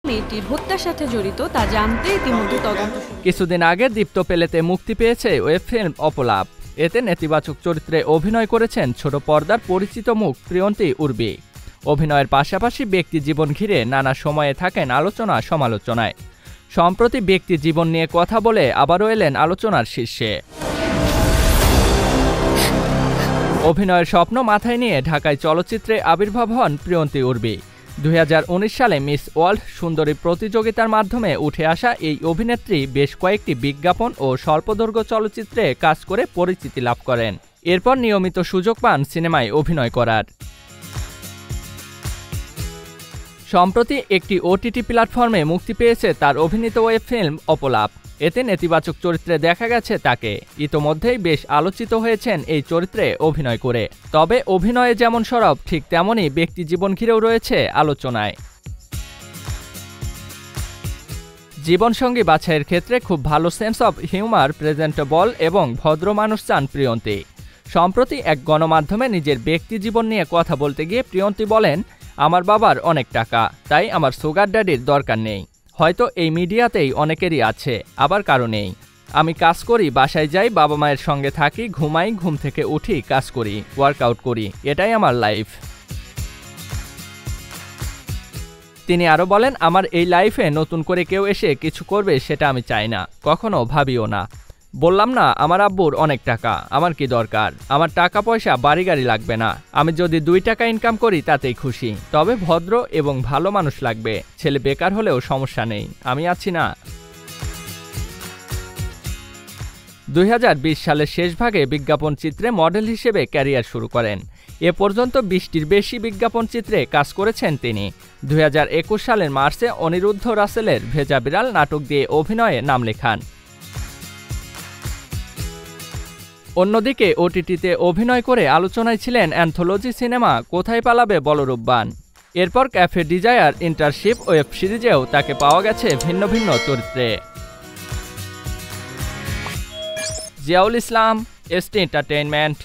মেয়েটির হত্যার সাথে জড়িত তা জানতে ইতিমধ্যে তদন্ত শুরু। কিছুদিন আগে দীপ্ত প্লেতে মুক্তি পেয়েছে ওয়েব ফিল্ম অপলাপ। এতে নেতিবাচক চরিত্রে অভিনয় করেছেন ছোট পর্দার পরিচিত মুখ প্রিয়ন্তী উর্বি। অভিনয়ের পাশাপাশি ব্যক্তি জীবন ঘিরে নানা সময়ে থাকেন আলোচনা সমালোচনায়। সম্প্রতি ব্যক্তি জীবন নিয়ে কথা বলে আবারও এলেন আলোচনার শীর্ষে। অভিনয়ের স্বপ্ন মাথায় নিয়ে ঢাকায় চলচ্চিত্রে আবির্ভাব হন প্রিয়ন্তী উর্বি। 2019 সালে মিস ওয়ার্ল্ড সুন্দরী প্রতিযোগিতার মাধ্যমে উঠে আসা এই অভিনেত্রী বেশ কয়েকটি বিজ্ঞাপন ও স্বল্পদৈর্ঘ্য চলচ্চিত্রে কাজ করে পরিচিতি লাভ করেন। এরপর নিয়মিত সুযোগ পান সিনেমায় অভিনয় করার। সম্প্রতি একটি ওটিটি প্ল্যাটফর্মে মুক্তি পেয়েছে তার অভিনীত ওয়েব ফিল্ম অপলাপ। এতে নেতিবাচক চরিত্রে দেখা গেছে তাকে। ইতোমধ্যেই বেশ আলোচিত হয়েছেন এই চরিত্রে অভিনয় করে। তবে অভিনয়ে যেমন সরব ঠিক তেমনই ব্যক্তি জীবন ঘিরেও রয়েছে আলোচনায়। জীবনসঙ্গী বাছাইয়ের ক্ষেত্রে খুব ভালো সেন্স অব হিউমার, প্রেজেন্টেবল এবং ভদ্র মানুষ চান প্রিয়ন্তী। সম্প্রতি এক গণমাধ্যমে নিজের ব্যক্তি জীবন নিয়ে কথা বলতে গিয়ে প্রিয়ন্তী বলেন, আমার বাবার অনেক টাকা, তাই আমার সুগার ড্যাডির দরকার নেই। হয়তো এই মিডিয়াতেই অনেকেরই আছে, আবার কারো নেই। আমি কাজ করি, বাসায় যাই, বাবা মায়ের সঙ্গে থাকি, ঘুমাই, ঘুম থেকে উঠি, কাজ করি, ওয়ার্কআউট করি, এটাই আমার লাইফ। তিনি আরও বলেন, আমার এই লাইফে নতুন করে কেউ এসে কিছু করবে সেটা আমি চাই না, কখনো ভাবিও না। বললাম না, আমার আব্বুর অনেক টাকা, আমার কি দরকার? আমার টাকা পয়সা বাড়ি গাড়ি লাগবে না। আমি যদি 2 টাকা ইনকাম করি তাতেই খুশি। তবে ভদ্র এবং ভালো মানুষ লাগবে। ছেলে বেকার হলেও সমস্যা নেই, আমি আছি না। 2020 সালের শেষ ভাগে বিজ্ঞাপন চিত্রে মডেল হিসেবে ক্যারিয়ার শুরু করেন। এ পর্যন্ত 20টির বেশি বিজ্ঞাপন চিত্রে কাজ করেছেন তিনি। 2021 সালের মার্চে অনিরুদ্ধ রাসেলের ভেজা বিড়াল নাটক দিয়ে অভিনয়ে নাম লেখান। অন্যদিকে ওটিটিতে অভিনয় করে আলোচনায় ছিলেন অ্যান্থোলজি সিনেমা কোথায় পালাবে বলরূপবান। এরপর ক্যাফে ডিজায়ার ইন্টার্নশিপ ওয়েব সিরিজেও তাকে পাওয়া গেছে ভিন্ন ভিন্ন চরিত্রে। জিয়াউল ইসলাম, এসটি এন্টারটেইনমেন্ট।